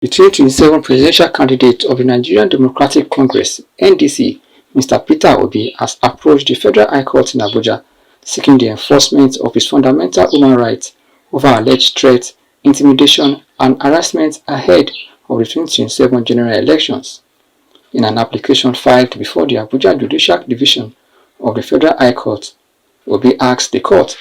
The 2027 presidential candidate of the Nigerian Democratic Congress (NDC), Mr. Peter Obi, has approached the Federal High Court in Abuja seeking the enforcement of his fundamental human rights over alleged threats, intimidation and harassment ahead of the 2027 general elections. In an application filed before the Abuja Judicial Division of the Federal High Court, Obi asked the court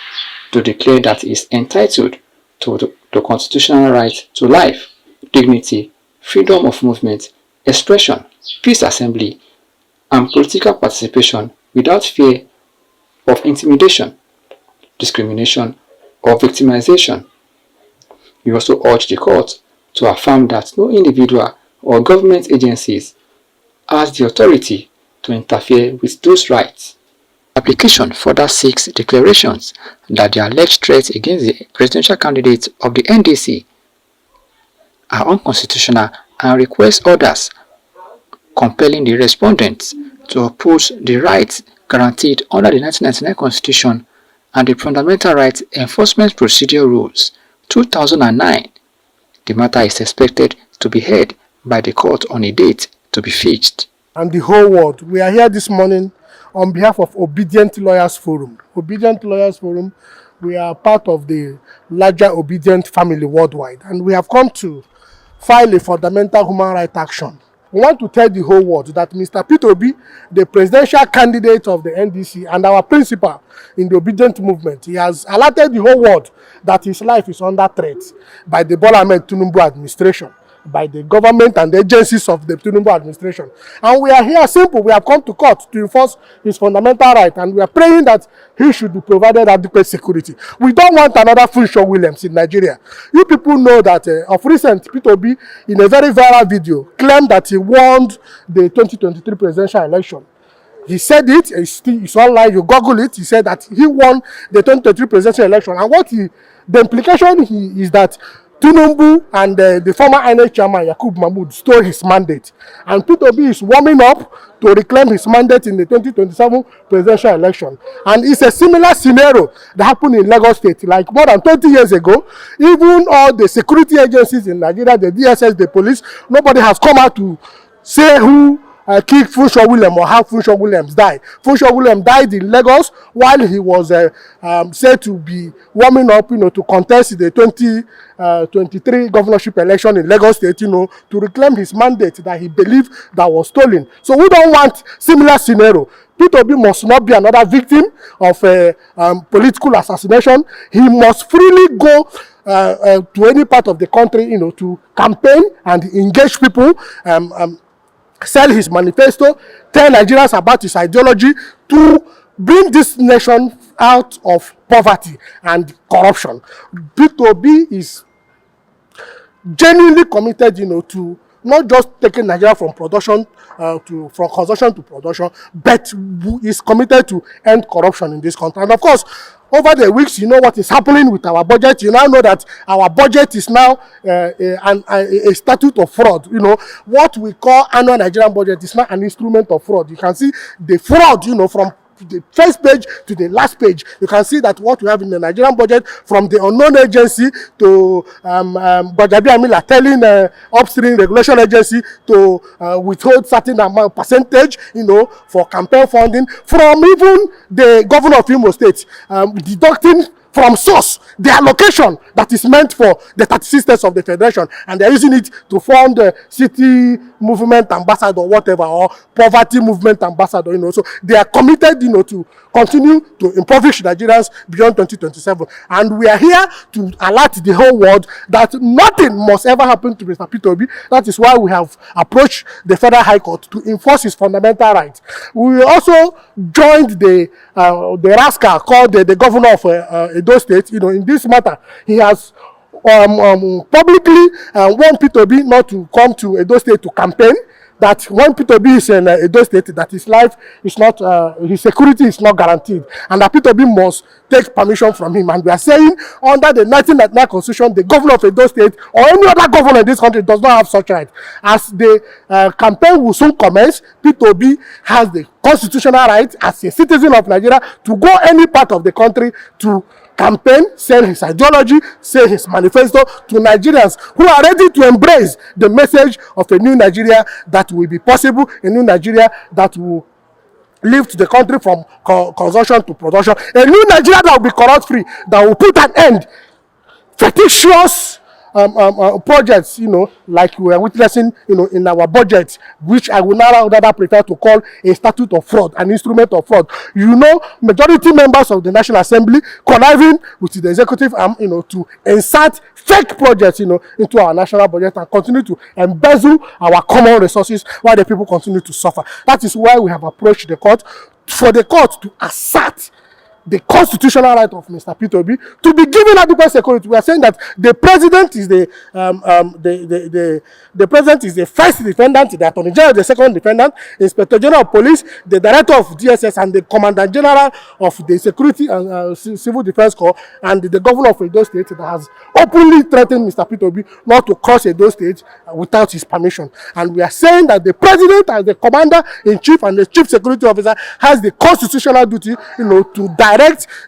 to declare that he is entitled to the constitutional right to life, dignity, freedom of movement, expression, peace assembly, and political participation without fear of intimidation, discrimination, or victimization. He also urged the court to affirm that no individual or government agencies has the authority to interfere with those rights. The application further seeks declarations that the alleged threats against the presidential candidate of the NDC are unconstitutional and requests orders compelling the respondents to oppose the rights guaranteed under the 1999 Constitution and the Fundamental Rights Enforcement Procedure Rules 2009. The matter is expected to be heard by the court on a date to be fixed. And the whole world, we are here this morning on behalf of Obedient Lawyers Forum. Obedient Lawyers Forum, we are part of the larger Obedient family worldwide, and we have come to file a fundamental human rights action. We want to tell the whole world that Mr. Peter Obi, the presidential candidate of the NDC and our principal in the Obedient movement, he has alerted the whole world that his life is under threat by the Bola Ahmed Tinubu administration, by the government and the agencies of the Tinubu administration. And we are here simple. We have come to court to enforce his fundamental right, and we are praying that he should be provided adequate security. We don't want another Funsho Williams in Nigeria. You people know that of recent, Peter Obi, in a very viral video, claimed that he won the 2023 presidential election. He said it, it's online, you Google it, he said that he won the 2023 presidential election. And the implication is that Tinubu and the former INEC chairman Yakub Mahmood stole his mandate, and Peter Obi is warming up to reclaim his mandate in the 2027 presidential election. And it's a similar scenario that happened in Lagos State, like more than 20 years ago. Even all the security agencies in Nigeria, the DSS, the police, nobody has come out to say who killed Funsho Williams or how Funsho Williams died. Funsho Williams died in Lagos while he was said to be warming up, to contest the 2023 governorship election in Lagos State, to reclaim his mandate that he believed that was stolen. So we don't want similar scenario. Peter Obi must not be another victim of political assassination. He must freely go to any part of the country, to campaign and engage people, sell his manifesto, tell Nigerians about his ideology to bring this nation out of poverty and corruption. Peter Obi is genuinely committed, to not just taking Nigeria from production from consumption to production, but is committed to end corruption in this country. And of course, over the weeks, what is happening with our budget. You now know that our budget is now a statute of fraud. What we call annual Nigerian budget is now an instrument of fraud. You can see the fraud, from the first page to the last page. You can see that what we have in the Nigerian budget, from the unknown agency to Gbajabi Amila telling upstream regulation agency to withhold certain amount percentage, for campaign funding, from even the governor of Imo State deducting from source the allocation that is meant for the 36 states of the federation, and they're using it to fund the city movement ambassador, whatever, or poverty movement ambassador. So they are committed, to continue to impoverish Nigerians beyond 2027. And we are here to alert the whole world that nothing must ever happen to Mr. Peter Obi. That is why we have approached the Federal High Court to enforce his fundamental rights. We also joined the rascal called the governor of Edo State. In this matter, he has publicly warned Peter Obi not to come to Edo State to campaign. That when Peter Obi is in Edo State, that his life is not, his security is not guaranteed, and that Peter Obi must take permission from him. And we are saying, under the 1999 Constitution, the governor of Edo State or any other governor in this country does not have such right. As the campaign will soon commence, Peter Obi has the constitutional right as a citizen of Nigeria to go any part of the country to campaign, sell his ideology, sell his manifesto to Nigerians who are ready to embrace the message of a new Nigeria that will be possible, a new Nigeria that will lift the country from consumption to production, a new Nigeria that will be corrupt-free, that will put an end fictitious projects, like we are witnessing, in our budget, which I will now rather prefer to call a statute of fraud, an instrument of fraud. Majority members of the National Assembly conniving with the executive arm, to insert fake projects, into our national budget and continue to embezzle our common resources while the people continue to suffer. That is why we have approached the court, for the court to assert the constitutional right of Mr. Peter Obi to be given adequate security. We are saying that the president is the president is the first defendant, the attorney general is the second defendant, inspector general of police, the director of DSS, and the commandant general of the security and civil defense corps, and the governor of Edo State that has openly threatened Mr. Peter Obi not to cross Edo State without his permission. And we are saying that the president, as the commander in chief and the chief security officer, has the constitutional duty, to direct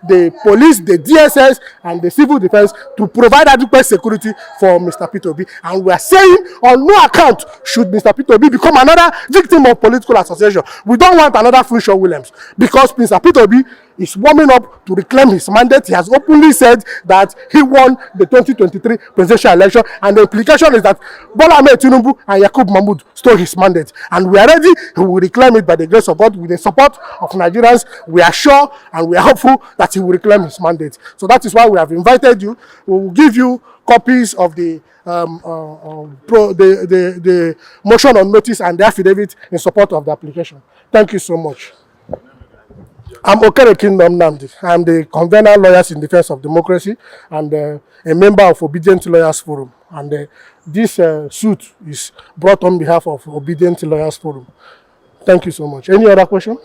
the police, the DSS, and the civil defense to provide adequate security for Mr. Peter Obi. And we are saying, on no account should Mr. Peter Obi become another victim of political association. We don't want another Funsho Williams, because Mr. Peter Obi is warming up to reclaim his mandate. He has openly said that he won the 2023 presidential election, and the implication is that Bola Ahmed Tinubu and Yakub Mahmood stole his mandate. And we are ready, he will reclaim it by the grace of God, with the support of Nigerians. We are sure and we are hopeful that he will reclaim his mandate. So that is why we have invited you. We will give you copies of the motion on notice and the affidavit in support of the application. Thank you so much. I'm Okere Kingdom Namdi. I'm the convener Lawyers in Defense of Democracy and a member of Obedient Lawyers Forum. And this suit is brought on behalf of Obedient Lawyers Forum. Thank you so much. Any other question?